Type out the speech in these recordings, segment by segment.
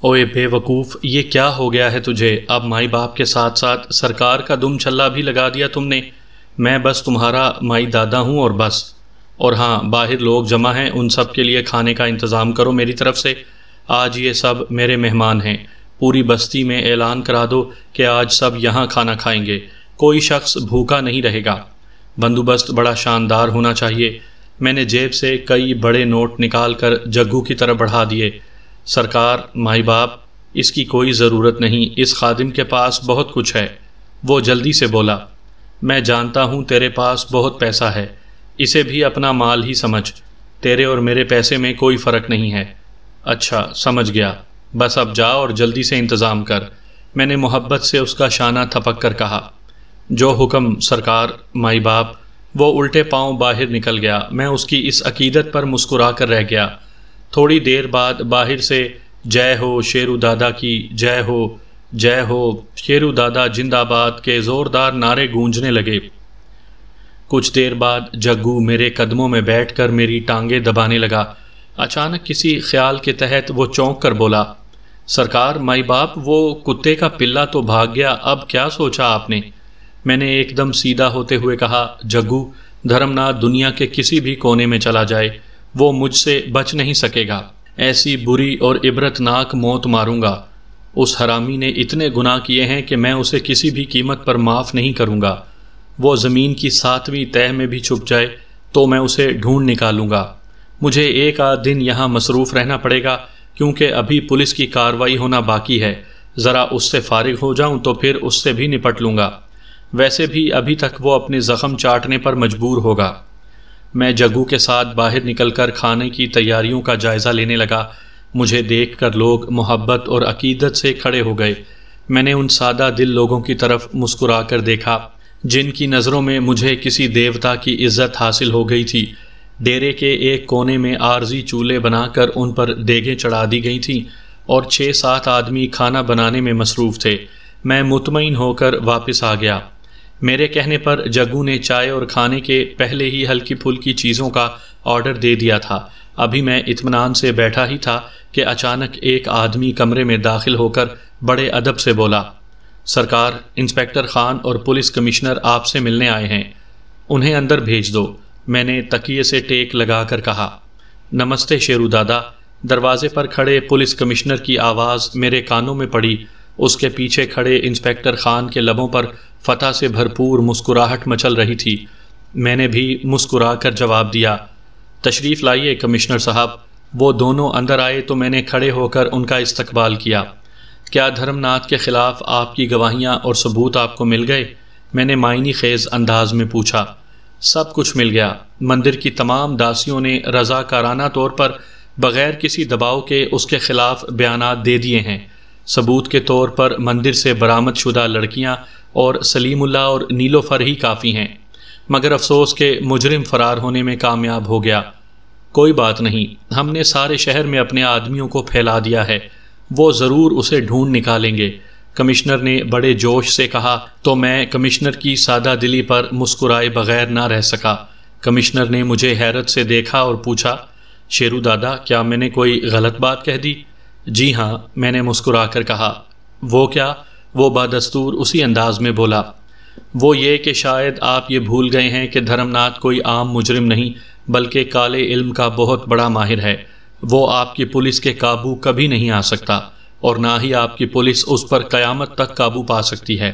اوے بے وقوف، یہ کیا ہو گیا ہے تجھے؟ اب مائی باپ کے ساتھ ساتھ سرکار کا دم چھلا بھی لگا دیا تم نے۔ میں بس تمہارا مائی دادا ہوں اور بس۔ اور ہاں، باہر لوگ جمع ہیں، ان سب کے لیے کھانے کا انتظام کرو میری طرف سے۔ آج یہ سب میرے مہمان ہیں، پوری بستی میں اعلان کرا دو کہ آج سب یہاں کھانا کھائیں گے، کوئی شخص بھوکا نہیں رہے گا۔ بندوبست بڑا شاندار ہونا چاہیے۔ میں نے جیب سے کئی بڑے نوٹ نکال کر جگو کی طرف بڑھا دیے۔ سرکار، مائی باپ، اس کی کوئی ضرورت نہیں، اس خادم کے پاس بہت کچھ ہے۔ وہ جلدی سے بولا، میں جانتا ہوں تیرے پاس بہت پیسہ ہے، اسے بھی اپنا مال ہی سمجھ، تیرے اور میرے پیسے میں کوئی فرق نہیں ہے۔ اچھا، سمجھ گیا، بس اب جا اور جلدی سے انتظام کر، میں نے محبت سے اس کا شانہ تھپک کر کہا۔ جو حکم سرکار، مائی باپ۔ وہ الٹے پاؤں باہر نکل گیا۔ میں اس کی اس عقیدت پر مسکرا کر رہ گیا۔ تھوڑی دیر بعد باہر سے جے ہو شیرو دادا کی، جے ہو، جے ہو شیرو دادا زندہ باد کے زوردار نعرے گونجنے لگے۔ کچھ دیر بعد جگو میرے قدموں میں بیٹھ کر میری ٹانگیں دبانے لگا۔ اچانک کسی خیال کے تحت وہ چونک کر بولا، سرکار، مائی باپ، وہ کتے کا پلہ تو بھاگ گیا، اب کیا سوچا آپ نے؟ میں نے ایک دم سیدھا ہوتے ہوئے کہا، جگو، دھرم ناتھ دنیا کے کسی بھی کونے میں چلا جائے، وہ مجھ سے بچ نہیں سکے گا۔ ایسی بری اور عبرتناک موت ماروں گا۔ اس حرامی نے اتنے گناہ کیے ہیں کہ میں اسے کسی بھی قیمت پر معاف نہیں کروں گا۔ وہ زمین کی 7ویں تہہ میں بھی چھپ جائے تو میں اسے ڈھونڈ نکالوں گا۔ مجھے ایک آدھ دن یہاں مصروف رہنا پڑے گا کیونکہ ابھی پولیس کی کارروائی ہونا باقی ہے۔ ذرا اس سے فارغ ہو جاؤں تو پھر اس سے بھی نپٹ لوں گا۔ ویسے بھی ابھی تک وہ اپنے زخم چاٹنے پر مجبور ہوگا۔ میں جگو کے ساتھ باہر نکل کر کھانے کی تیاریوں کا جائزہ لینے لگا۔ مجھے دیکھ کر لوگ محبت اور عقیدت سے کھڑے ہو گئے۔ میں نے ان سادہ دل لوگوں کی طرف مسکرا کر دیکھا جن کی نظروں میں مجھے کسی دیوتا کی عزت حاصل ہو گئی تھی۔ ڈیرے کے ایک کونے میں عارضی چولہے بنا کر ان پر دیگیں چڑھا دی گئی تھیں اور 6-7 آدمی کھانا بنانے میں مصروف تھے۔ میں مطمئن ہو کر واپس آ گیا۔ میرے کہنے پر جگو نے چائے اور کھانے کے پہلے ہی ہلکی پھلکی چیزوں کا آرڈر دے دیا تھا۔ ابھی میں اطمینان سے بیٹھا ہی تھا کہ اچانک ایک آدمی کمرے میں داخل ہو کر بڑے ادب سے بولا، سرکار، انسپکٹر خان اور پولیس کمشنر آپ سے ملنے آئے ہیں، انہیں اندر بھیج دو۔ میں نے تکیے سے ٹیک لگا کر کہا، نمستے شیرو دادا۔ دروازے پر کھڑے پولیس کمشنر کی آواز میرے کانوں میں پڑی۔ اس کے پیچھے کھڑے انسپکٹر خان کے لبوں پر فتح سے بھرپور مسکراہٹ مچل رہی تھی۔ میں نے بھی مسکرا کر جواب دیا، تشریف لائیے کمشنر صاحب۔ وہ دونوں اندر آئے تو میں نے کھڑے ہو کر ان کا استقبال کیا۔ کیا دھرم ناتھ کے خلاف آپ کی گواہیاں اور ثبوت آپ کو مل گئے؟ میں نے معنی خیز انداز میں پوچھا۔ سب کچھ مل گیا۔ مندر کی تمام داسیوں نے رضاکارانہ طور پر بغیر کسی دباؤ کے اس کے خلاف بیانات دے دیے ہیں۔ ثبوت کے طور پر مندر سے برآمد شدہ لڑکیاں اور سلیم اللہ اور نیلوفر ہی کافی ہیں، مگر افسوس کہ مجرم فرار ہونے میں کامیاب ہو گیا۔ کوئی بات نہیں، ہم نے سارے شہر میں اپنے آدمیوں کو پھیلا دیا ہے، وہ ضرور اسے ڈھونڈ نکالیں گے، کمشنر نے بڑے جوش سے کہا۔ تو میں کمشنر کی سادہ دلی پر مسکرائے بغیر نہ رہ سکا۔ کمشنر نے مجھے حیرت سے دیکھا اور پوچھا، شیرو دادا، کیا میں نے کوئی غلط بات کہہ دی؟ جی ہاں، میں نے مسکرا کر کہا۔ وہ کیا؟ وہ بادستور اسی انداز میں بولا، وہ یہ کہ شاید آپ یہ بھول گئے ہیں کہ دھرم ناتھ کوئی عام مجرم نہیں بلکہ کالے علم کا بہت بڑا ماہر ہے۔ وہ آپ کی پولیس کے قابو کبھی نہیں آ سکتا اور نہ ہی آپ کی پولیس اس پر قیامت تک قابو پا سکتی ہے۔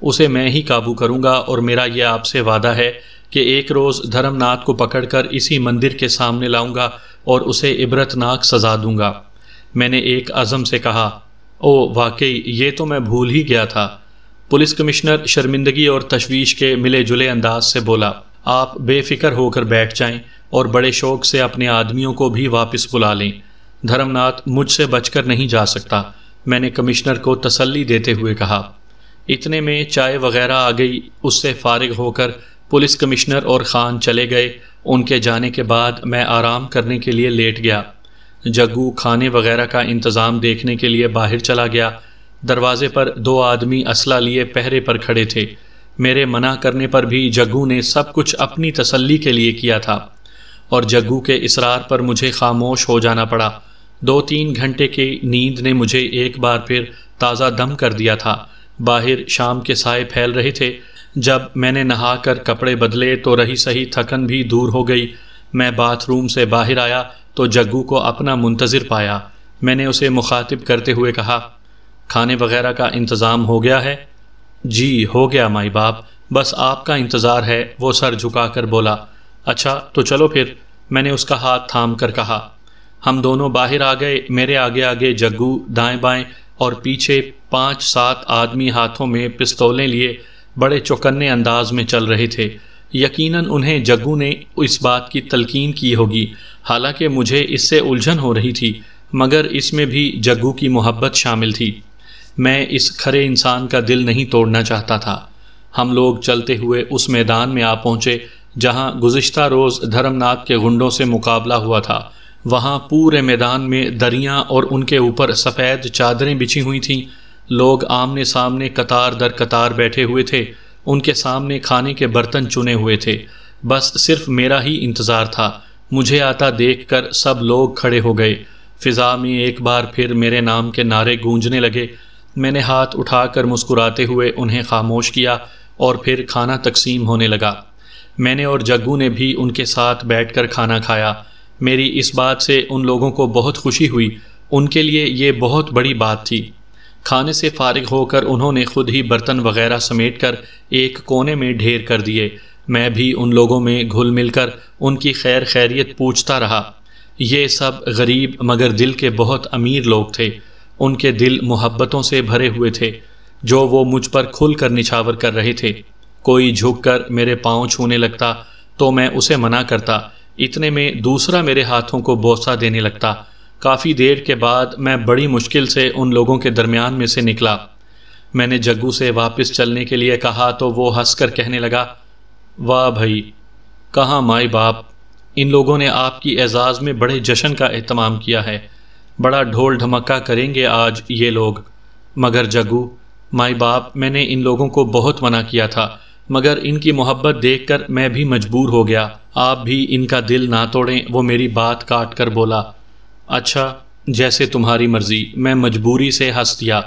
اسے میں ہی قابو کروں گا، اور میرا یہ آپ سے وعدہ ہے کہ ایک روز دھرم ناتھ کو پکڑ کر اسی مندر کے سامنے لاؤں گا اور اسے عبرتناک سزا دوں گا۔ میں نے ایک عزم سے کہا، او واقعی یہ تو میں بھول ہی گیا تھا۔ پولیس کمشنر شرمندگی اور تشویش کے ملے جلے انداز سے بولا، آپ بے فکر ہو کر بیٹھ جائیں اور بڑے شوق سے اپنے آدمیوں کو بھی واپس بلا لیں۔ دھرم ناتھ مجھ سے بچ کر نہیں جا سکتا، میں نے کمشنر کو تسلی دیتے ہوئے کہا۔ اتنے میں چائے وغیرہ آ گئی۔ اس سے فارغ ہو کر پولیس کمشنر اور خان چلے گئے۔ ان کے جانے کے بعد میں آرام کرنے کے لیے لیٹ گیا۔ جگو کھانے وغیرہ کا انتظام دیکھنے کے لیے باہر چلا گیا۔ دروازے پر 2 آدمی اسلحہ لیے پہرے پر کھڑے تھے۔ میرے منع کرنے پر بھی جگو نے سب کچھ اپنی تسلی کے لیے کیا تھا، اور جگو کے اصرار پر مجھے خاموش ہو جانا پڑا۔ 2-3 گھنٹے کی نیند نے مجھے ایک بار پھر تازہ دم کر دیا تھا۔ باہر شام کے سائے پھیل رہے تھے۔ جب میں نے نہا کر کپڑے بدلے تو رہی سہی تھکن بھی دور ہو گئی۔ میں باتھ روم سے باہر آیا تو جگو کو اپنا منتظر پایا۔ میں نے اسے مخاطب کرتے ہوئے کہا، کھانے وغیرہ کا انتظام ہو گیا ہے؟ جی ہو گیا مائی باپ، بس آپ کا انتظار ہے، وہ سر جھکا کر بولا۔ اچھا تو چلو پھر، میں نے اس کا ہاتھ تھام کر کہا۔ ہم دونوں باہر آ گئے۔ میرے آگے آگے جگو، دائیں بائیں اور پیچھے 5-7 آدمی ہاتھوں میں پستولیں لیے بڑے چوکنے انداز میں چل رہے تھے۔ یقیناً انہیں جگو نے اس بات کی تلقین کی ہوگی، حالانکہ مجھے اس سے الجھن ہو رہی تھی، مگر اس میں بھی جگو کی محبت شامل تھی۔ میں اس کھرے انسان کا دل نہیں توڑنا چاہتا تھا۔ ہم لوگ چلتے ہوئے اس میدان میں آ پہنچے جہاں گزشتہ روز دھرم ناتھ کے غنڈوں سے مقابلہ ہوا تھا۔ وہاں پورے میدان میں دریاں اور ان کے اوپر سفید چادریں بچھی ہوئی تھیں۔ لوگ آمنے سامنے قطار در قطار بیٹھے ہوئے تھے۔ ان کے سامنے کھانے کے برتن چنے ہوئے تھے۔ بس صرف میرا ہی انتظار تھا۔ مجھے آتا دیکھ کر سب لوگ کھڑے ہو گئے۔ فضا میں ایک بار پھر میرے نام کے نعرے گونجنے لگے۔ میں نے ہاتھ اٹھا کر مسکراتے ہوئے انہیں خاموش کیا اور پھر کھانا تقسیم ہونے لگا۔ میں نے اور جگو نے بھی ان کے ساتھ بیٹھ کر کھانا کھایا۔ میری اس بات سے ان لوگوں کو بہت خوشی ہوئی۔ ان کے لیے یہ بہت بڑی بات تھی۔ کھانے سے فارغ ہو کر انہوں نے خود ہی برتن وغیرہ سمیٹ کر ایک کونے میں ڈھیر کر دیے۔ میں بھی ان لوگوں میں گھل مل کر ان کی خیر خیریت پوچھتا رہا۔ یہ سب غریب مگر دل کے بہت امیر لوگ تھے۔ ان کے دل محبتوں سے بھرے ہوئے تھے جو وہ مجھ پر کھل کر نچھاور کر رہے تھے۔ کوئی جھک کر میرے پاؤں چھونے لگتا تو میں اسے منع کرتا، اتنے میں دوسرا میرے ہاتھوں کو بوسہ دینے لگتا۔ کافی دیر کے بعد میں بڑی مشکل سے ان لوگوں کے درمیان میں سے نکلا۔ میں نے جگو سے واپس چلنے کے لیے کہا تو وہ ہنس کر کہنے لگا، واہ بھائی، کہاں مائی باپ، ان لوگوں نے آپ کی اعزاز میں بڑے جشن کا اہتمام کیا ہے، بڑا ڈھول ڈھمکا کریں گے آج یہ لوگ۔ مگر جگو، مائی باپ، میں نے ان لوگوں کو بہت منع کیا تھا، مگر ان کی محبت دیکھ کر میں بھی مجبور ہو گیا۔ آپ بھی ان کا دل نہ توڑیں۔ وہ میری بات کاٹ کر بولا، اچھا جیسے تمہاری مرضی۔ میں مجبوری سے ہنس دیا۔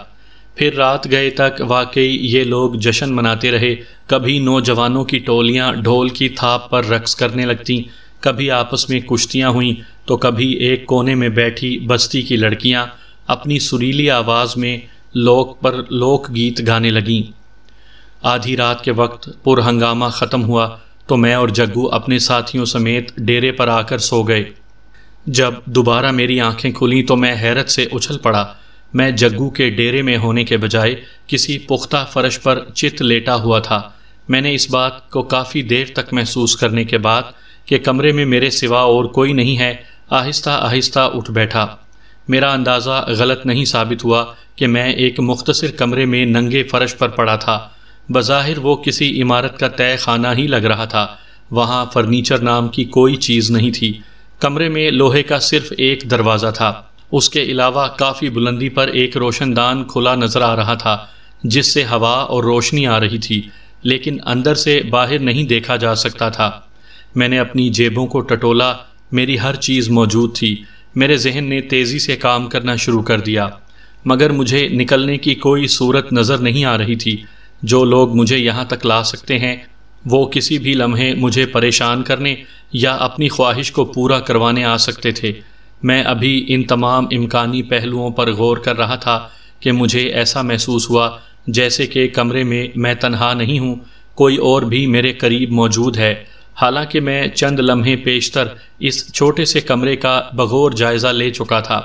پھر رات گئے تک واقعی یہ لوگ جشن مناتے رہے۔ کبھی نوجوانوں کی ٹولیاں ڈھول کی تھاپ پر رقص کرنے لگتیں، کبھی آپس میں کشتیاں ہوئیں، تو کبھی ایک کونے میں بیٹھی بستی کی لڑکیاں اپنی سریلی آواز میں لوک گیت گانے لگیں۔ آدھی رات کے وقت پر ہنگامہ ختم ہوا تو میں اور جگو اپنے ساتھیوں سمیت ڈیرے پر آ کر سو گئے۔ جب دوبارہ میری آنکھیں کھلیں تو میں حیرت سے اچھل پڑا۔ میں جگو کے ڈیرے میں ہونے کے بجائے کسی پختہ فرش پر چت لیٹا ہوا تھا۔ میں نے اس بات کو کافی دیر تک محسوس کرنے کے بعد کہ کمرے میں میرے سوا اور کوئی نہیں ہے، آہستہ آہستہ اٹھ بیٹھا۔ میرا اندازہ غلط نہیں ثابت ہوا کہ میں ایک مختصر کمرے میں ننگے فرش پر پڑا تھا۔ بظاہر وہ کسی عمارت کا تہہ خانہ ہی لگ رہا تھا۔ وہاں فرنیچر نام کی کوئی چیز نہیں تھی۔ کمرے میں لوہے کا صرف ایک دروازہ تھا۔ اس کے علاوہ کافی بلندی پر ایک روشن دان کھلا نظر آ رہا تھا جس سے ہوا اور روشنی آ رہی تھی، لیکن اندر سے باہر نہیں دیکھا جا سکتا تھا۔ میں نے اپنی جیبوں کو ٹٹولا، میری ہر چیز موجود تھی۔ میرے ذہن نے تیزی سے کام کرنا شروع کر دیا، مگر مجھے نکلنے کی کوئی صورت نظر نہیں آ رہی تھی۔ جو لوگ مجھے یہاں تک لا سکتے ہیں وہ کسی بھی لمحے مجھے پریشان کرنے یا اپنی خواہش کو پورا کروانے آ سکتے تھے۔ میں ابھی ان تمام امکانی پہلوؤں پر غور کر رہا تھا کہ مجھے ایسا محسوس ہوا جیسے کہ کمرے میں میں تنہا نہیں ہوں، کوئی اور بھی میرے قریب موجود ہے۔ حالانکہ میں چند لمحے پیشتر اس چھوٹے سے کمرے کا بغور جائزہ لے چکا تھا،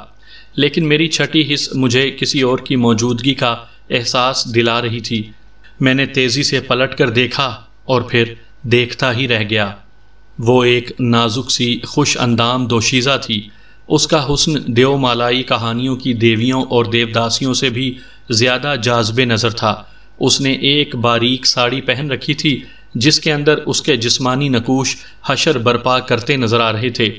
لیکن میری چھٹی حس مجھے کسی اور کی موجودگی کا احساس دلا رہی تھی۔ میں نے تیزی سے پلٹ کر دیکھا اور پھر دیکھتا ہی رہ گیا۔ وہ ایک نازک سی خوش اندام دوشیزہ تھی۔ اس کا حسن دیو مالائی کہانیوں کی دیویوں اور دیوداسیوں سے بھی زیادہ جاذب نظر تھا۔ اس نے ایک باریک ساڑی پہن رکھی تھی جس کے اندر اس کے جسمانی نقوش حشر برپا کرتے نظر آ رہے تھے۔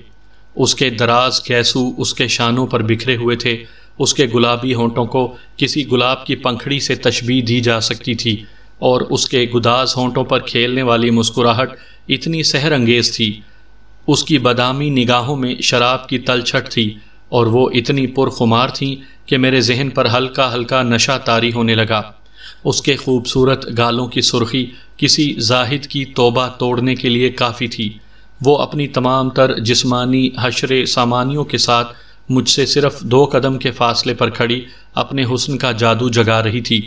اس کے دراز گیسو اس کے شانوں پر بکھرے ہوئے تھے۔ اس کے گلابی ہونٹوں کو کسی گلاب کی پنکھڑی سے تشبیہ دی جا سکتی تھی، اور اس کے گداز ہونٹوں پر کھیلنے والی مسکراہٹ اتنی سحر انگیز تھی۔ اس کی بادامی نگاہوں میں شراب کی تلچھٹ تھی، اور وہ اتنی پرخمار تھیں کہ میرے ذہن پر ہلکا ہلکا نشہ طاری ہونے لگا۔ اس کے خوبصورت گالوں کی سرخی کسی زاہد کی توبہ توڑنے کے لیے کافی تھی۔ وہ اپنی تمام تر جسمانی حشر سامانیوں کے ساتھ مجھ سے صرف 2 قدم کے فاصلے پر کھڑی اپنے حسن کا جادو جگا رہی تھی۔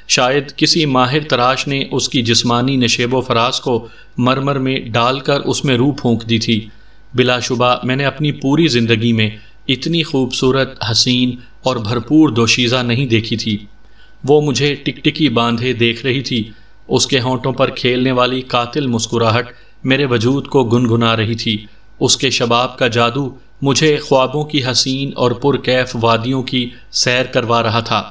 شاید کسی ماہر تراش نے اس کی جسمانی نشیب و فراز کو مرمر میں ڈال کر اس میں روح پھونک دی تھی۔ بلا شبہ میں نے اپنی پوری زندگی میں اتنی خوبصورت، حسین اور بھرپور دوشیزہ نہیں دیکھی تھی۔ وہ مجھے ٹکٹکی باندھے دیکھ رہی تھی۔ اس کے ہونٹوں پر کھیلنے والی قاتل مسکراہٹ میرے وجود کو گنگنا رہی تھی۔ اس کے شباب کا جادو مجھے خوابوں کی حسین اور پرکیف وادیوں کی سیر کروا رہا تھا۔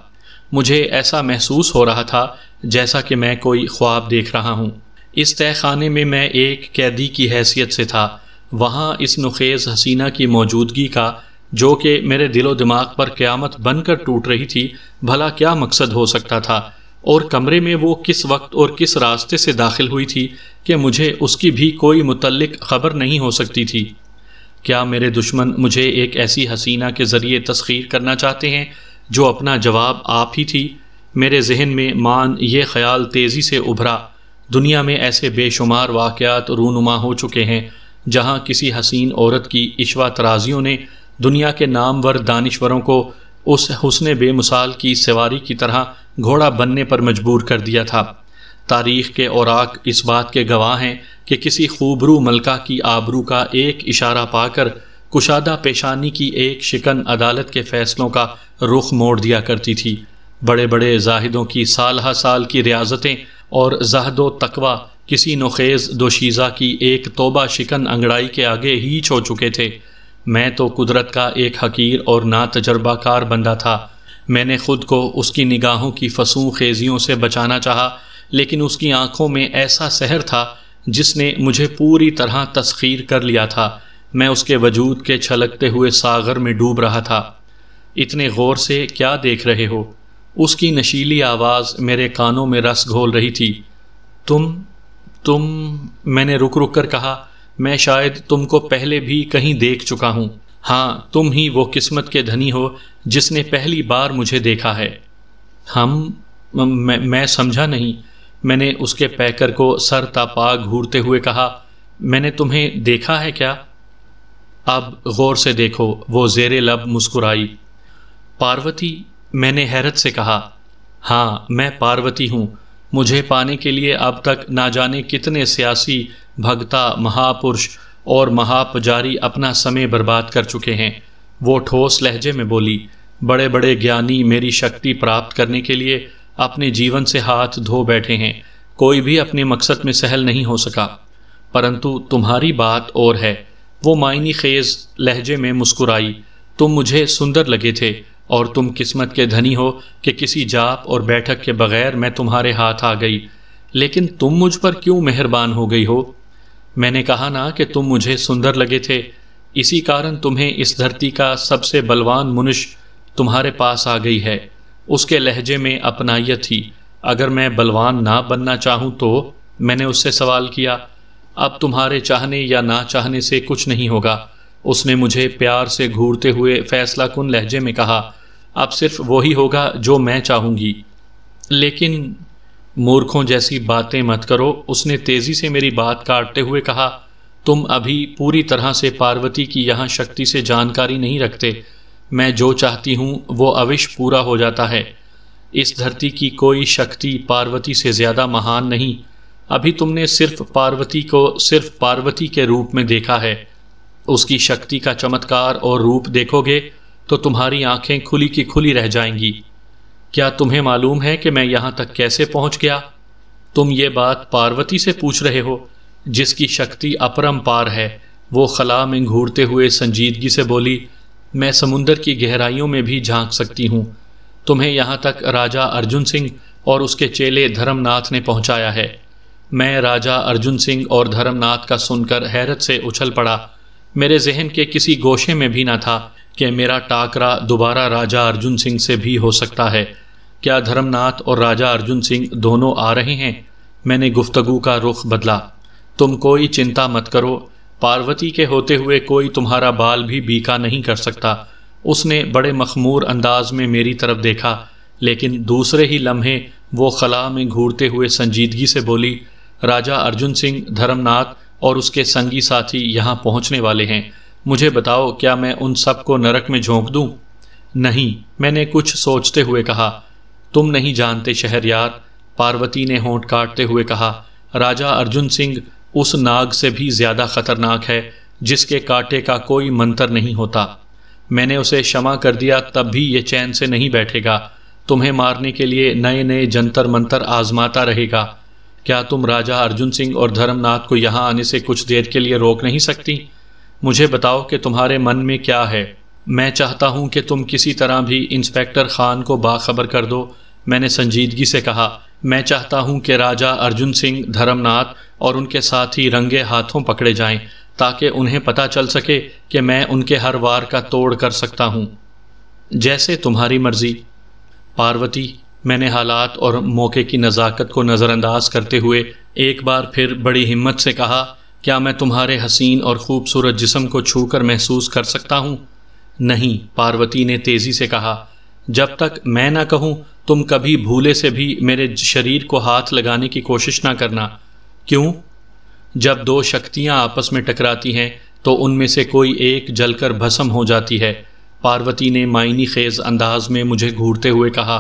مجھے ایسا محسوس ہو رہا تھا جیسا کہ میں کوئی خواب دیکھ رہا ہوں۔ اس تہہ خانے میں میں ایک قیدی کی حیثیت سے تھا۔ وہاں اس نخیز حسینہ کی موجودگی کا، جو کہ میرے دل و دماغ پر قیامت بن کر ٹوٹ رہی تھی، بھلا کیا مقصد ہو سکتا تھا؟ اور کمرے میں وہ کس وقت اور کس راستے سے داخل ہوئی تھی کہ مجھے اس کی بھی کوئی متعلق خبر نہیں ہو سکتی تھی؟ کیا میرے دشمن مجھے ایک ایسی حسینہ کے ذریعے تسخیر کرنا چاہتے ہیں جو اپنا جواب آپ ہی تھی؟ میرے ذہن میں مان یہ خیال تیزی سے ابھرا، دنیا میں ایسے بے شمار واقعات رونما ہو چکے ہیں جہاں کسی حسین عورت کی عشوہ ترازیوں نے دنیا کے نامور دانشوروں کو اس حسن بے مثال کی سواری کی طرح گھوڑا بننے پر مجبور کر دیا تھا۔ تاریخ کے اوراق اس بات کے گواہ ہیں کہ کسی خوبرو ملکہ کی آبرو کا ایک اشارہ پا کر کشادہ پیشانی کی ایک شکن عدالت کے فیصلوں کا رخ موڑ دیا کرتی تھی۔ بڑے بڑے زاہدوں کی سالہ سال کی ریاضتیں اور زہد و تقویٰ کسی نخیز دوشیزہ کی ایک توبہ شکن انگڑائی کے آگے ہیچ ہو چکے تھے۔ میں تو قدرت کا ایک حقیر اور ناتجربہ کار بندہ تھا۔ میں نے خود کو اس کی نگاہوں کی فسوں خیزیوں سے بچانا چاہا، لیکن اس کی آنکھوں میں ایسا سحر تھا جس نے مجھے پوری طرح تسخیر کر لیا تھا۔ میں اس کے وجود کے چھلکتے ہوئے ساغر میں ڈوب رہا تھا۔ اتنے غور سے کیا دیکھ رہے ہو؟ اس کی نشیلی آواز میرے کانوں میں رس گھول رہی تھی۔ تم میں نے رک رک کر کہا، میں شاید تم کو پہلے بھی کہیں دیکھ چکا ہوں۔ ہاں، تم ہی وہ قسمت کے دھنی ہو جس نے پہلی بار مجھے دیکھا ہے۔ میں سمجھا نہیں۔ میں نے اس کے پیکر کو سر تا پا گھورتے ہوئے کہا، میں نے تمہیں دیکھا ہے کیا؟ اب غور سے دیکھو، وہ زیر لب مسکرائی۔ پاروتی؟ میں نے حیرت سے کہا۔ ہاں، میں پاروتی ہوں۔ مجھے پانے کے لیے اب تک نہ جانے کتنے سیاسی، بھگتا، مہاپرش اور مہاپجاری اپنا سمے برباد کر چکے ہیں۔ وہ ٹھوس لہجے میں بولی، بڑے بڑے گیانی میری شکتی پراپت کرنے کے لیے اپنے جیون سے ہاتھ دھو بیٹھے ہیں، کوئی بھی اپنے مقصد میں سہل نہیں ہو سکا، پرنتو تمہاری بات اور ہے۔ وہ معنی خیز لہجے میں مسکرائی، تم مجھے سندر لگے تھے، اور تم قسمت کے دھنی ہو کہ کسی جاپ اور بیٹھک کے بغیر میں تمہارے ہاتھ آ گئی۔ لیکن تم مجھ پر کیوں مہربان ہو گئی ہو؟ میں نے کہا نا کہ تم مجھے سندر لگے تھے، اسی کارن تمہیں اس دھرتی کا سب سے بلوان منش تمہارے پاس آ گئی ہے۔ اس کے لہجے میں اپنائیت تھی۔ اگر میں بلوان نہ بننا چاہوں تو؟ میں نے اس سے سوال کیا۔ اب تمہارے چاہنے یا نہ چاہنے سے کچھ نہیں ہوگا، اس نے مجھے پیار سے گھورتے ہوئے فیصلہ کن لہجے میں کہا۔ اب صرف وہی ہوگا جو میں چاہوں گی۔ لیکن مورکھوں جیسی باتیں مت کرو، اس نے تیزی سے میری بات کاٹتے ہوئے کہا، تم ابھی پوری طرح سے پاروتی کی یہاں شکتی سے جانکاری نہیں رکھتے۔ میں جو چاہتی ہوں وہ اوش پورا ہو جاتا ہے۔ اس دھرتی کی کوئی شکتی پاروتی سے زیادہ مہان نہیں۔ ابھی تم نے صرف پاروتی کو صرف پاروتی کے روپ میں دیکھا ہے، اس کی شکتی کا چمتکار اور روپ دیکھو گے تو تمہاری آنکھیں کھلی کی کھلی رہ جائیں گی۔ کیا تمہیں معلوم ہے کہ میں یہاں تک کیسے پہنچ گیا؟ تم یہ بات پاروتی سے پوچھ رہے ہو، جس کی شکتی اپرم پار ہے۔ وہ خلا میں گھورتے ہوئے سنجیدگی سے بولی، میں سمندر کی گہرائیوں میں بھی جھانک سکتی ہوں۔ تمہیں یہاں تک راجہ ارجن سنگھ اور اس کے چیلے دھرم ناتھ نے پہنچایا ہے۔ میں راجہ ارجن سنگھ اور دھرم ناتھ کا سن کر حیرت سے اچھل پڑا۔ میرے ذہن کے کسی گوشے میں بھی نہ تھا کہ میرا ٹاکرا دوبارہ راجہ ارجن سنگھ سے بھی ہو سکتا ہے۔ کیا دھرم ناتھ اور راجہ ارجن سنگھ دونوں آ رہے ہیں؟ میں نے گفتگو کا رخ بدلا۔ تم کوئی چنتا مت کرو، پاروتی کے ہوتے ہوئے کوئی تمہارا بال بھی بیکا نہیں کر سکتا۔ اس نے بڑے مخمور انداز میں میری طرف دیکھا، لیکن دوسرے ہی لمحے وہ خلا میں گھورتے ہوئے سنجیدگی سے بولی، راجہ ارجن سنگھ، دھرم ناتھ اور اس کے سنگی ساتھی یہاں پہنچنے والے ہیں، مجھے بتاؤ کیا میں ان سب کو نرک میں جھونک دوں؟ نہیں، میں نے کچھ سوچتے ہوئے کہا۔ تم نہیں جانتے شہریار، پاروتی نے ہونٹ کاٹتے ہوئے کہا، راجہ ارجن سنگھ اس ناگ سے بھی زیادہ خطرناک ہے جس کے کاٹے کا کوئی منتر نہیں ہوتا۔ میں نے اسے شمع کر دیا تب بھی یہ چین سے نہیں بیٹھے گا، تمہیں مارنے کے لیے نئے نئے جنتر منتر آزماتا رہے گا۔ کیا تم راجہ ارجن سنگھ اور دھرم ناتھ کو یہاں آنے سے کچھ دیر کے لیے روک نہیں سکتی؟ مجھے بتاؤ کہ تمہارے من میں کیا ہے۔ میں چاہتا ہوں کہ تم کسی طرح بھی انسپیکٹر خان کو باخبر کر دو، میں نے سنجیدگی سے کہا۔ میں چاہتا ہوں کہ راجہ ارجن سنگھ، دھرم ناتھ اور ان کے ساتھی رنگے ہاتھوں پکڑے جائیں تاکہ انہیں پتہ چل سکے کہ میں ان کے ہر وار کا توڑ کر سکتا ہوں۔ جیسے تمہاری مرضی پاروتی، میں نے حالات اور موقع کی نزاکت کو نظر انداز کرتے ہوئے ایک بار پھر بڑی ہمت سے کہا، کیا میں تمہارے حسین اور خوبصورت جسم کو چھو کر محسوس کر سکتا ہوں؟ نہیں، پاروتی نے تیزی سے کہا، جب تک میں نہ کہوں تم کبھی بھولے سے بھی میرے شریر کو ہاتھ لگانے کی کوشش نہ کرنا۔ کیوں؟ جب دو شکتیاں آپس میں ٹکراتی ہیں تو ان میں سے کوئی ایک جل کر بھسم ہو جاتی ہے، پاروتی نے معنی خیز انداز میں مجھے گھورتے ہوئے کہا۔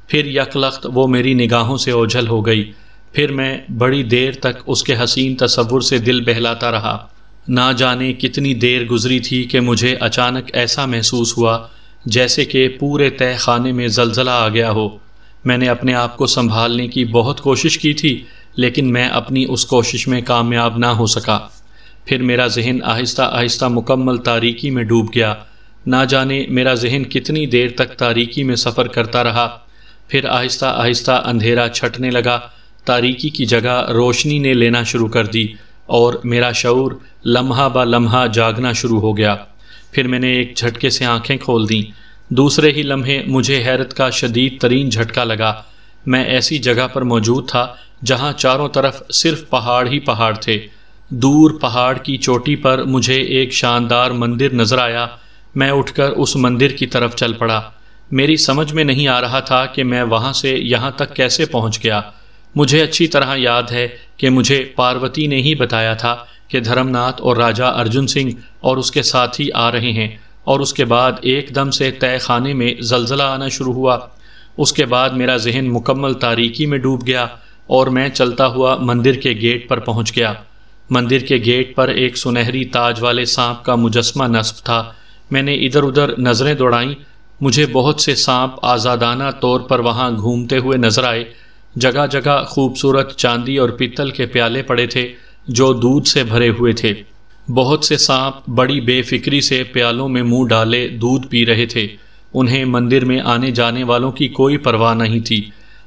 پھر یکلخت وہ میری نگاہوں سے اوجھل ہو گئی، پھر میں بڑی دیر تک اس کے حسین تصور سے دل بہلاتا رہا۔ نہ جانے کتنی دیر گزری تھی کہ مجھے اچانک ایسا محسوس ہوا جیسے کہ پورے تہہ خانے میں زلزلہ آ گیا ہو۔ میں نے اپنے آپ کو سنبھالنے کی بہت کوشش کی تھی، لیکن میں اپنی اس کوشش میں کامیاب نہ ہو سکا۔ پھر میرا ذہن آہستہ آہستہ مکمل تاریکی میں ڈوب گیا۔ نہ جانے میرا ذہن کتنی دیر تک تاریکی میں سفر کرتا رہا، پھر آہستہ آہستہ اندھیرا چھٹنے لگا، تاریکی کی جگہ روشنی نے لینا شروع کر دی اور میرا شعور لمحہ با لمحہ جاگنا شروع ہو گیا۔ پھر میں نے ایک جھٹکے سے آنکھیں کھول دیں۔ دوسرے ہی لمحے مجھے حیرت کا شدید ترین جھٹکا لگا۔ میں ایسی جگہ پر موجود تھا جہاں چاروں طرف صرف پہاڑ ہی پہاڑ تھے۔ دور پہاڑ کی چوٹی پر مجھے ایک شاندار مندر نظر آیا۔ میں اٹھ کر اس مندر کی طرف چل پڑا۔ میری سمجھ میں نہیں آ رہا تھا کہ میں وہاں سے یہاں تک کیسے پہنچ گیا۔ مجھے اچھی طرح یاد ہے کہ مجھے پاروتی نے ہی بتایا تھا کہ دھرم ناتھ اور راجہ ارجن سنگھ اور اس کے ساتھی آ رہے ہیں، اور اس کے بعد ایک دم سے تہہ خانے میں زلزلہ آنا شروع ہوا۔ اس کے بعد میرا ذہن مکمل تاریکی میں ڈوب گیا اور میں چلتا ہوا مندر کے گیٹ پر پہنچ گیا۔ مندر کے گیٹ پر ایک سنہری تاج والے سانپ کا مجسمہ نصب تھا۔ میں نے ادھر ادھر نظریں دوڑائیں، مجھے بہت سے سانپ آزادانہ طور پر وہاں گھومتے ہوئے نظر آئے۔ جگہ جگہ خوبصورت چاندی اور پتل کے پیالے پڑے تھے جو دودھ سے بھرے ہوئے تھے۔ بہت سے سانپ بڑی بے فکری سے پیالوں میں منہ ڈالے دودھ پی رہے تھے۔ انہیں مندر میں آنے جانے والوں کی کوئی پرواہ نہیں تھی،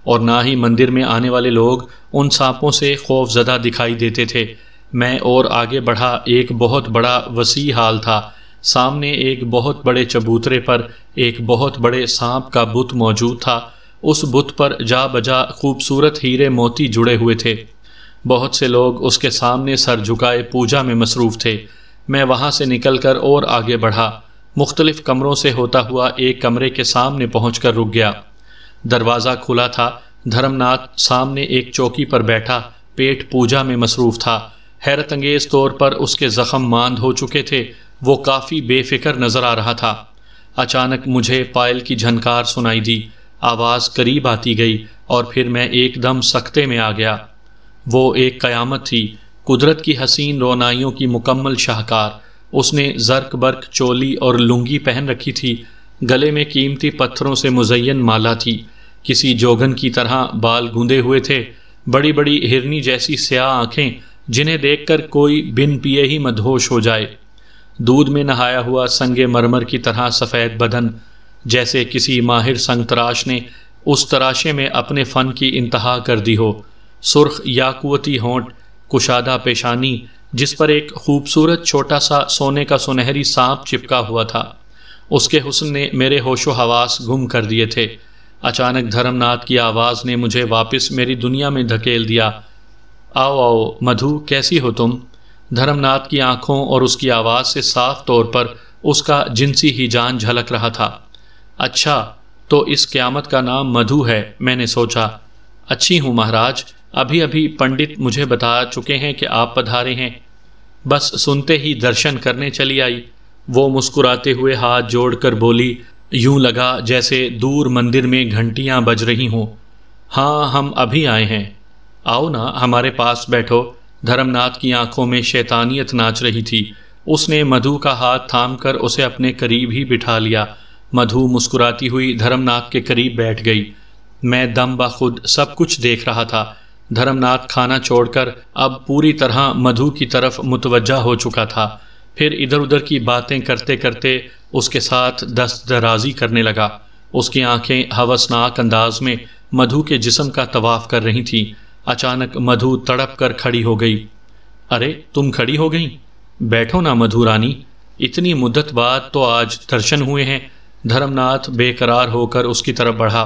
اور نہ ہی مندر میں آنے والے لوگ ان سانپوں سے خوف زدہ دکھائی دیتے تھے۔ میں اور آگے بڑھا، ایک بہت بڑا وسیع ہال تھا۔ سامنے ایک بہت بڑے چبوترے پر ایک بہت بڑے سانپ کا بت موجود تھا۔ اس بت پر جا بجا خوبصورت ہیرے موتی جڑے ہوئے تھے۔ بہت سے لوگ اس کے سامنے سر جھکائے پوجا میں مصروف تھے۔ میں وہاں سے نکل کر اور آگے بڑھا، مختلف کمروں سے ہوتا ہوا ایک کمرے کے سامنے پہنچ کر رک گیا۔ دروازہ کھلا تھا۔ دھرم ناتھ سامنے ایک چوکی پر بیٹھا پیٹ پوجا میں مصروف تھا۔ حیرت انگیز طور پر اس کے زخم ماند ہو چکے تھے، وہ کافی بے فکر نظر آ رہا تھا۔ اچانک مجھے پائل کی جھنکار سنائی دی، آواز قریب آتی گئی اور پھر میں ایک دم سکتے میں آ گیا۔ وہ ایک قیامت تھی، قدرت کی حسین رونائیوں کی مکمل شاہکار۔ اس نے زرق برق چولی اور لنگی پہن رکھی تھی، گلے میں قیمتی پتھروں سے مزین مالا تھی، کسی جوگن کی طرح بال گوندے ہوئے تھے، بڑی بڑی ہرنی جیسی سیاہ آنکھیں جنہیں دیکھ کر کوئی بن پیے ہی مدہوش ہو جائے، دودھ میں نہایا ہوا سنگ مرمر کی طرح سفید بدن، جیسے کسی ماہر سنگ تراش نے اس تراشے میں اپنے فن کی انتہا کر دی ہو، سرخ یاقوتی ہونٹ، کشادہ پیشانی جس پر ایک خوبصورت چھوٹا سا سونے کا سنہری سانپ چپکا ہوا تھا۔ اس کے حسن نے میرے ہوش و حواس گم کر دیے تھے۔ اچانک دھرم ناتھ کی آواز نے مجھے واپس میری دنیا میں دھکیل دیا۔ آؤ آؤ مدھو، کیسی ہو تم؟ دھرم ناتھ کی آنکھوں اور اس کی آواز سے صاف طور پر اس کا جنسی ہیجان جھلک رہا تھا۔ اچھا، تو اس قیامت کا نام مدھو ہے، میں نے سوچا۔ اچھی ہوں مہاراج، ابھی ابھی پنڈت مجھے بتا چکے ہیں کہ آپ پدھارے ہیں، بس سنتے ہی درشن کرنے چلی آئی۔ وہ مسکراتے ہوئے ہاتھ جوڑ کر بولی، یوں لگا جیسے دور مندر میں گھنٹیاں بج رہی ہوں۔ ہاں، ہم ابھی آئے ہیں، آؤ نا ہمارے پاس بیٹھو۔ دھرم ناتھ کی آنکھوں میں شیطانیت ناچ رہی تھی۔ اس نے مدھو کا ہاتھ تھام کر اسے اپنے قریب ہی بٹھا لیا۔ مدھو مسکراتی ہوئی دھرم ناتھ کے قریب بیٹھ گئی۔ میں دم بخود سب کچھ دیکھ رہا تھا۔ دھرم ناتھ کھانا چھوڑ کر اب پوری طرح مدھو کی طرف متوجہ ہو چکا تھا، پھر ادھر ادھر کی باتیں کرتے کرتے اس کے ساتھ دست درازی کرنے لگا۔ اس کی آنکھیں ہوسناک انداز میں مدھو کے جسم کا طواف کر رہی تھیں۔ اچانک مدھو تڑپ کر کھڑی ہو گئی۔ ارے تم کھڑی ہو گئیں؟ بیٹھو نا مدھو رانی، اتنی مدت بعد تو آج درشن ہوئے ہیں۔ دھرم ناتھ بے قرار ہو کر اس کی طرف بڑھا۔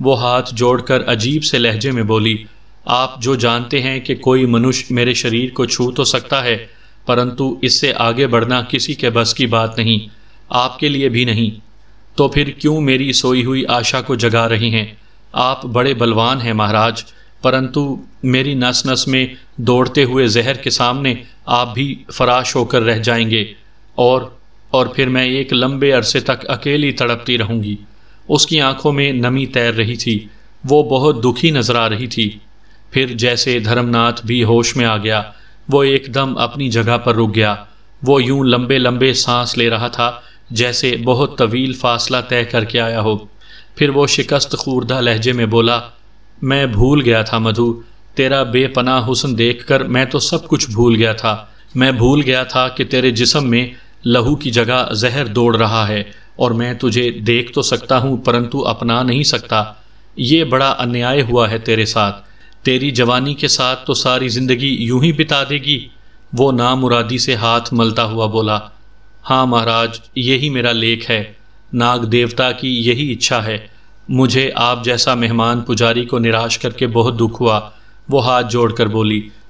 وہ ہاتھ جوڑ کر عجیب سے لہجے میں بولی، آپ جو جانتے ہیں کہ کوئی منش میرے شریر کو چھو تو سکتا ہے، پرنتو اس سے آگے بڑھنا کسی کے بس کی بات نہیں، آپ کے لیے بھی نہیں۔ تو پھر کیوں میری سوئی ہوئی آشا کو جگا رہے ہیں؟ آپ بڑے بلوان ہیں مہاراج، پرنتو میری نس نس میں دوڑتے ہوئے زہر کے سامنے آپ بھی فراش ہو کر رہ جائیں گے، اور پھر میں ایک لمبے عرصے تک اکیلی تڑپتی رہوں گی۔ اس کی آنکھوں میں نمی تیر رہی تھی، وہ بہت دکھی نظر آ رہی تھی۔ پھر جیسے دھرم ناتھ بھی ہوش میں آ گیا، وہ ایک دم اپنی جگہ پر رک گیا۔ وہ یوں لمبے لمبے سانس لے رہا تھا جیسے بہت طویل فاصلہ طے کر کے آیا ہو۔ پھر وہ شکست خوردہ لہجے میں بولا، میں بھول گیا تھا مدھو، تیرا بے پناہ حسن دیکھ کر میں تو سب کچھ بھول گیا تھا۔ میں بھول گیا تھا کہ تیرے جسم میں لہو کی جگہ زہر دوڑ رہا ہے، اور میں تجھے دیکھ تو سکتا ہوں پرنتو اپنا نہیں سکتا۔ یہ بڑا انیائے ہوا ہے تیرے ساتھ۔ تیری جوانی کے ساتھ تو ساری زندگی یوں ہی بتا دے گی؟ وہ نامرادی سے ہاتھ ملتا ہوا بولا، ہاں مہاراج، یہی میرا لیکھ ہے، ناگ دیوتا کی یہی اچھا ہے۔ مجھے آپ جیسا مہمان پجاری کو نراش کر کے بہت دکھ ہوا۔ وہ ہاتھ جوڑ کر بولی،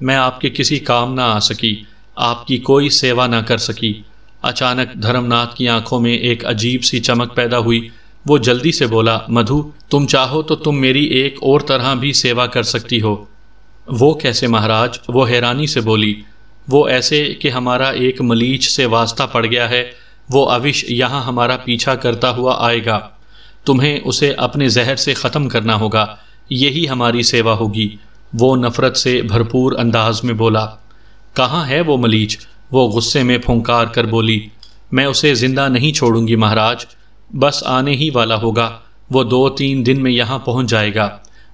میں آپ کے کسی کام نہ آ سکی، آپ کی کوئی سیوا نہ کر سکی۔ اچانک دھرم ناتھ کی آنکھوں میں ایک عجیب سی چمک پیدا ہوئی۔ وہ جلدی سے بولا، مدھو، تم چاہو تو تم میری ایک اور طرح بھی سیوا کر سکتی ہو۔ وہ کیسے مہاراج؟ وہ حیرانی سے بولی، وہ ایسے کہ ہمارا ایک ملیچ سے واسطہ پڑ گیا ہے، وہ اوش یہاں ہمارا پیچھا کرتا ہوا آئے گا، تمہیں اسے اپنے زہر سے ختم کرنا ہوگا، یہی ہماری سیوا ہوگی۔ وہ نفرت سے بھرپور انداز میں بولا، کہاں ہے وہ ملیچ؟ وہ غصے میں پھونکار کر بولی، میں اسے زندہ نہیں چھوڑوں گی مہاراج، بس آنے ہی والا ہوگا، وہ 2-3 دن میں یہاں پہنچ جائے گا۔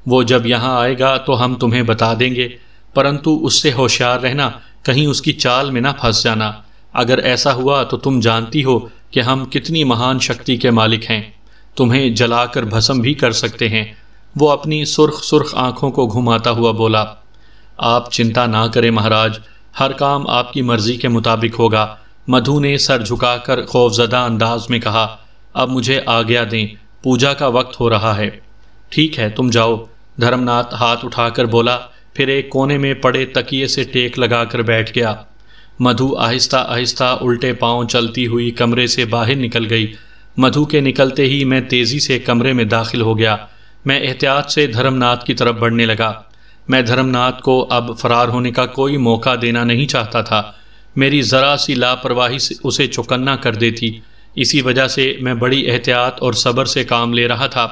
وہ جب یہاں آئے گا تو ہم تمہیں بتا دیں گے، پرنتو اس سے ہوشیار رہنا، کہیں اس کی چال میں نہ پھنس جانا۔ اگر ایسا ہوا تو تم جانتی ہو کہ ہم کتنی مہان شکتی کے مالک ہیں، تمہیں جلا کر بھسم بھی کر سکتے ہیں۔ وہ اپنی سرخ سرخ آنکھوں کو گھماتا ہوا بولا، آپ چنتا نہ کریں مہاراج، ہر کام آپ کی مرضی کے مطابق ہوگا۔ مدھو نے سر جھکا کر خوفزدہ انداز میں کہا، اب مجھے آگیا دیں، پوجا کا وقت ہو رہا ہے۔ ٹھیک ہے، تم جاؤ، دھرم ناتھ ہاتھ اٹھا کر بولا، پھر ایک کونے میں پڑے تکیے سے ٹیک لگا کر بیٹھ گیا۔ مدھو آہستہ آہستہ الٹے پاؤں چلتی ہوئی کمرے سے باہر نکل گئی۔ مدھو کے نکلتے ہی میں تیزی سے کمرے میں داخل ہو گیا۔ میں احتیاط سے دھرم ناتھ کی طرف بڑھنے لگا۔ میں دھرم ناتھ کو اب فرار ہونے کا کوئی موقع دینا نہیں چاہتا تھا، میری ذرا سی لاپرواہی سے اسے چوکنا کر دیتی، اسی وجہ سے میں بڑی احتیاط اور صبر سے کام لے رہا تھا۔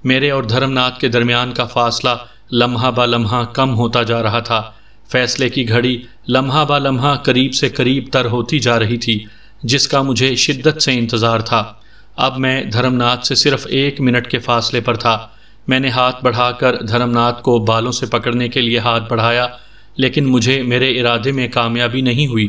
میرے اور دھرم ناتھ کے درمیان کا فاصلہ لمحہ با لمحہ کم ہوتا جا رہا تھا۔ فیصلے کی گھڑی لمحہ با لمحہ قریب سے قریب تر ہوتی جا رہی تھی، جس کا مجھے شدت سے انتظار تھا۔ اب میں دھرم ناتھ سے صرف 1 منٹ کے فاصلے پر تھا۔ میں نے ہاتھ بڑھا کر دھرم ناتھ کو بالوں سے پکڑنے کے لیے ہاتھ بڑھایا، لیکن مجھے میرے ارادے میں کامیابی نہیں ہوئی۔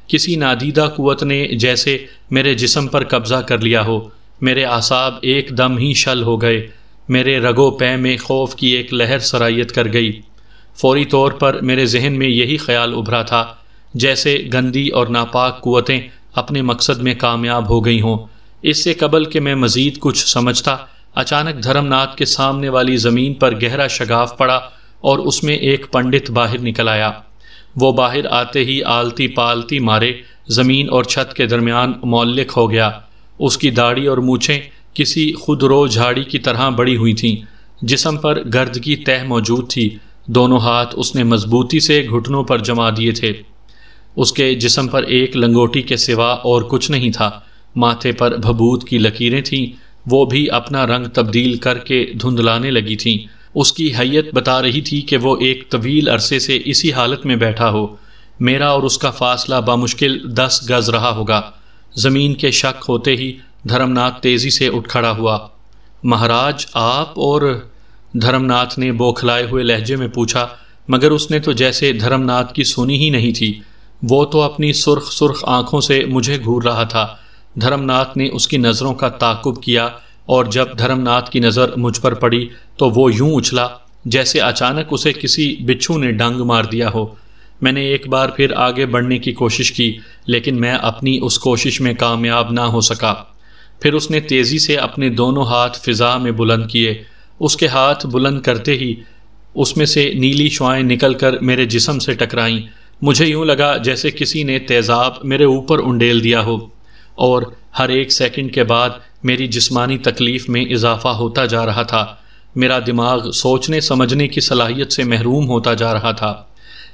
کسی نادیدہ قوت نے جیسے میرے جسم پر قبضہ کر لیا ہو، میرے اعصاب ایک دم ہی شل ہو گئے، میرے رگو پے میں خوف کی ایک لہر سرایت کر گئی۔ فوری طور پر میرے ذہن میں یہی خیال ابھرا تھا، جیسے گندی اور ناپاک قوتیں اپنے مقصد میں کامیاب ہو گئی ہوں۔ اس سے قبل کہ میں مزید کچھ سمجھتا، اچانک دھرم ناتھ کے سامنے والی زمین پر گہرا شگاف پڑا اور اس میں ایک پنڈت باہر نکل آیا۔ وہ باہر آتے ہی آلتی پالتی مارے زمین اور چھت کے درمیان معلق ہو گیا۔ اس کی داڑھی اور مونچھیں کسی خودرو جھاڑی کی طرح بڑی ہوئی تھیں، جسم پر گرد کی تہ موجود تھی، دونوں ہاتھ اس نے مضبوطی سے گھٹنوں پر جما دیے تھے۔ اس کے جسم پر ایک لنگوٹی کے سوا اور کچھ نہیں تھا، ماتھے پر بھبوت کی لکیریں تھیں، وہ بھی اپنا رنگ تبدیل کر کے دھندلانے لگی تھیں۔ اس کی حیت بتا رہی تھی کہ وہ ایک طویل عرصے سے اسی حالت میں بیٹھا ہو۔ میرا اور اس کا فاصلہ بمشکل 10 گز رہا ہوگا۔ زمین کے شک ہوتے ہی دھرم ناتھ تیزی سے اٹھ کھڑا ہوا۔ مہاراج آپ اور دھرم ناتھ نے بوکھلائے ہوئے لہجے میں پوچھا، مگر اس نے تو جیسے دھرم ناتھ کی سنی ہی نہیں تھی۔ وہ تو اپنی سرخ سرخ آنکھوں سے مجھے گھور رہا تھا۔ دھرم ناتھ نے اس کی نظروں کا تعاقب کیا اور جب دھرم ناتھ کی نظر مجھ پر پڑی تو وہ یوں اچھلا جیسے اچانک اسے کسی بچھو نے ڈنگ مار دیا ہو۔ میں نے ایک بار پھر آگے بڑھنے کی کوشش کی، لیکن میں اپنی اس کوشش میں کامیاب نہ ہو سکا۔ پھر اس نے تیزی سے اپنے دونوں ہاتھ فضا میں بلند کیے۔ اس کے ہاتھ بلند کرتے ہی اس میں سے نیلی شعاعیں نکل کر میرے جسم سے ٹکرائیں۔ مجھے یوں لگا جیسے کسی نے تیزاب میرے اوپر انڈیل دیا ہو، اور ہر ایک سیکنڈ کے بعد میری جسمانی تکلیف میں اضافہ ہوتا جا رہا تھا۔ میرا دماغ سوچنے سمجھنے کی صلاحیت سے محروم ہوتا جا رہا تھا۔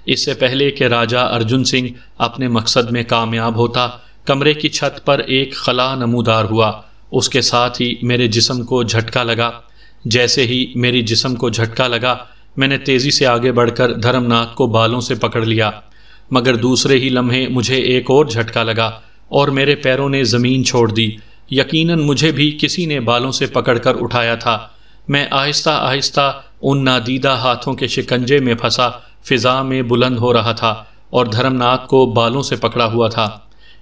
اس سے پہلے کہ راجہ ارجن سنگھ اپنے مقصد میں کامیاب ہوتا، کمرے کی چھت پر ایک خلا نمودار ہوا۔ اس کے ساتھ ہی میرے جسم کو جھٹکا لگا۔ جیسے ہی میری جسم کو جھٹکا لگا، میں نے تیزی سے آگے بڑھ کر دھرم ناتھ کو بالوں سے پکڑ لیا، مگر دوسرے ہی لمحے مجھے ایک اور جھٹکا لگا اور میرے پیروں نے زمین چھوڑ دی۔ یقیناً مجھے بھی کسی نے بالوں سے پکڑ کر اٹھایا تھا۔ میں آہستہ آہستہ ان نادیدہ ہاتھوں کے شکنجے میں پھنسا فضا میں بلند ہو رہا تھا اور دھرم ناتھ کو بالوں سے پکڑا ہوا تھا،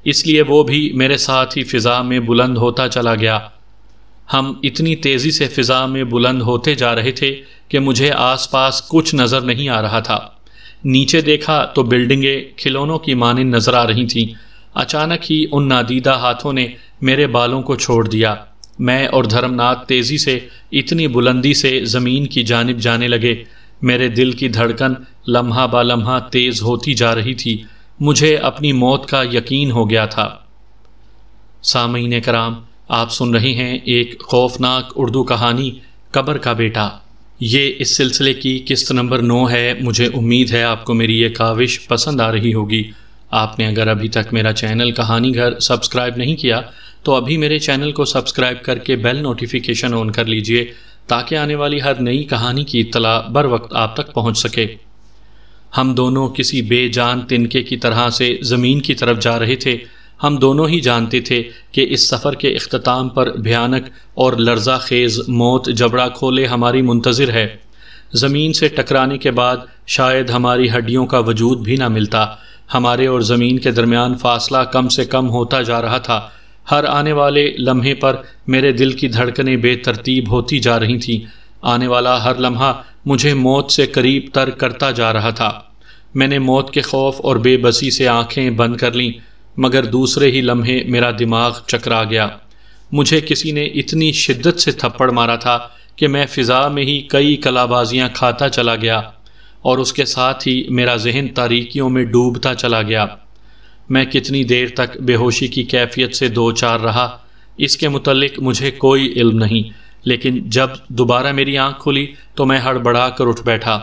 اس لیے وہ بھی میرے ساتھ ہی فضا میں بلند ہوتا چلا گیا۔ ہم اتنی تیزی سے فضا میں بلند ہوتے جا رہے تھے کہ مجھے آس پاس کچھ نظر نہیں آ رہا تھا۔ نیچے دیکھا تو بلڈنگیں کھلونوں کی مانند نظر آ رہی تھیں۔ اچانک ہی ان نادیدہ ہاتھوں نے میرے بالوں کو چھوڑ دیا۔ میں اور دھرم ناتھ تیزی سے اتنی بلندی سے زمین کی جانب جانے لگے۔ میرے دل کی دھڑکن لمحہ با لمحہ تیز ہوتی جا رہی تھی۔ مجھے اپنی موت کا یقین ہو گیا تھا۔ سامعین کرام، آپ سن رہے ہیں ایک خوفناک اردو کہانی قبر کا بیٹا۔ یہ اس سلسلے کی قسط نمبر 9 ہے۔ مجھے امید ہے آپ کو میری یہ کاوش پسند آ رہی ہوگی۔ آپ نے اگر ابھی تک میرا چینل کہانی گھر سبسکرائب نہیں کیا تو ابھی میرے چینل کو سبسکرائب کر کے بیل نوٹیفیکیشن آن کر لیجئے تاکہ آنے والی ہر نئی کہانی کی اطلاع بر وقت آپ تک پہنچ سکے۔ ہم دونوں کسی بے جان تنکے کی طرح سے زمین کی طرف جا رہے تھے۔ ہم دونوں ہی جانتے تھے کہ اس سفر کے اختتام پر بھیانک اور لرزہ خیز موت جبڑا کھولے ہماری منتظر ہے۔ زمین سے ٹکرانے کے بعد شاید ہماری ہڈیوں کا وجود بھی نہ ملتا۔ ہمارے اور زمین کے درمیان فاصلہ کم سے کم ہوتا جا رہا تھا۔ ہر آنے والے لمحے پر میرے دل کی دھڑکنیں بے ترتیب ہوتی جا رہی تھیں۔ آنے والا ہر لمحہ مجھے موت سے قریب تر کرتا جا رہا تھا۔ میں نے موت کے خوف اور بے بسی سے آنکھیں بند کر لیں، مگر دوسرے ہی لمحے میرا دماغ چکرا گیا۔ مجھے کسی نے اتنی شدت سے تھپڑ مارا تھا کہ میں فضا میں ہی کئی کلابازیاں کھاتا چلا گیا اور اس کے ساتھ ہی میرا ذہن تاریکیوں میں ڈوبتا چلا گیا۔ میں کتنی دیر تک بے ہوشی کی کیفیت سے دو چار رہا، اس کے متعلق مجھے کوئی علم نہیں، لیکن جب دوبارہ میری آنکھ کھلی تو میں ہڑبڑا کر اٹھ بیٹھا۔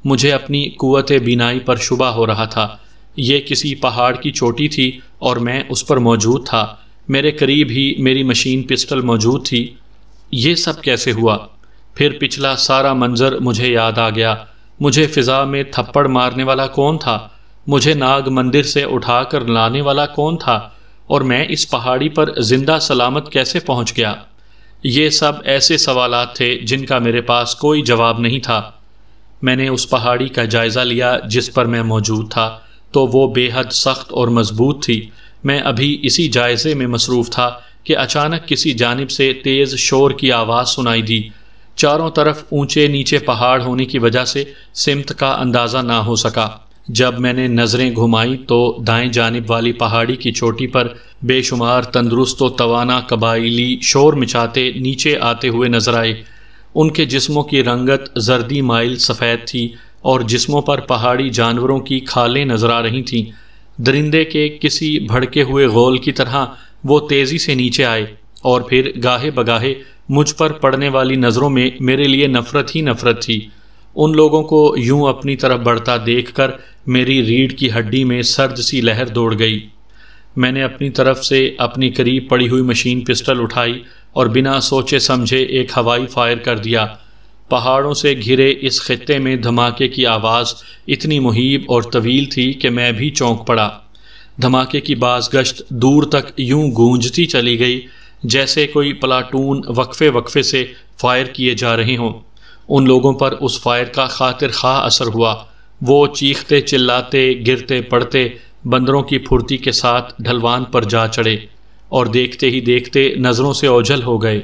مجھے اپنی قوت بینائی پر شبہ ہو رہا تھا۔ یہ کسی پہاڑ کی چوٹی تھی اور میں اس پر موجود تھا۔ میرے قریب ہی میری مشین پسٹل موجود تھی۔ یہ سب کیسے ہوا؟ پھر پچھلا سارا منظر مجھے یاد آ گیا۔ مجھے فضا میں تھپڑ مارنے والا کون تھا؟ مجھے ناگ مندر سے اٹھا کر لانے والا کون تھا؟ اور میں اس پہاڑی پر زندہ سلامت کیسے پہنچ گیا؟ یہ سب ایسے سوالات تھے جن کا میرے پاس کوئی جواب نہیں تھا۔ میں نے اس پہاڑی کا جائزہ لیا جس پر میں موجود تھا تو وہ بے حد سخت اور مضبوط تھی۔ میں ابھی اسی جائزے میں مصروف تھا کہ اچانک کسی جانب سے تیز شور کی آواز سنائی دی۔ چاروں طرف اونچے نیچے پہاڑ ہونے کی وجہ سے سمت کا اندازہ نہ ہو سکا۔ جب میں نے نظریں گھمائیں تو دائیں جانب والی پہاڑی کی چوٹی پر بے شمار تندرست و توانا قبائلی شور مچاتے نیچے آتے ہوئے نظر آئے۔ ان کے جسموں کی رنگت زردی مائل سفید تھی اور جسموں پر پہاڑی جانوروں کی کھالیں نظر آ رہی تھیں۔ درندے کے کسی بھڑکے ہوئے غول کی طرح وہ تیزی سے نیچے آئے اور پھر گاہے بگاہے مجھ پر پڑنے والی نظروں میں میرے لیے نفرت ہی نفرت تھی۔ ان لوگوں کو یوں اپنی طرف بڑھتا دیکھ کر میری ریڑھ کی ہڈی میں سرد سی لہر دوڑ گئی۔ میں نے اپنی طرف سے اپنی قریب پڑی ہوئی مشین پسٹل اٹھائی اور بنا سوچے سمجھے ایک ہوائی فائر کر دیا۔ پہاڑوں سے گھرے اس خطے میں دھماکے کی آواز اتنی مہیب اور طویل تھی کہ میں بھی چونک پڑا۔ دھماکے کی باز گشت دور تک یوں گونجتی چلی گئی جیسے کوئی پلاٹون وقفے وقفے سے فائر کیے جا رہے ہوں۔ ان لوگوں پر اس فائر کا خاطر خواہ اثر ہوا۔ وہ چیختے چلاتے گرتے پڑتے بندروں کی پھرتی کے ساتھ ڈھلوان پر جا چڑھے اور دیکھتے ہی دیکھتے نظروں سے اوجھل ہو گئے۔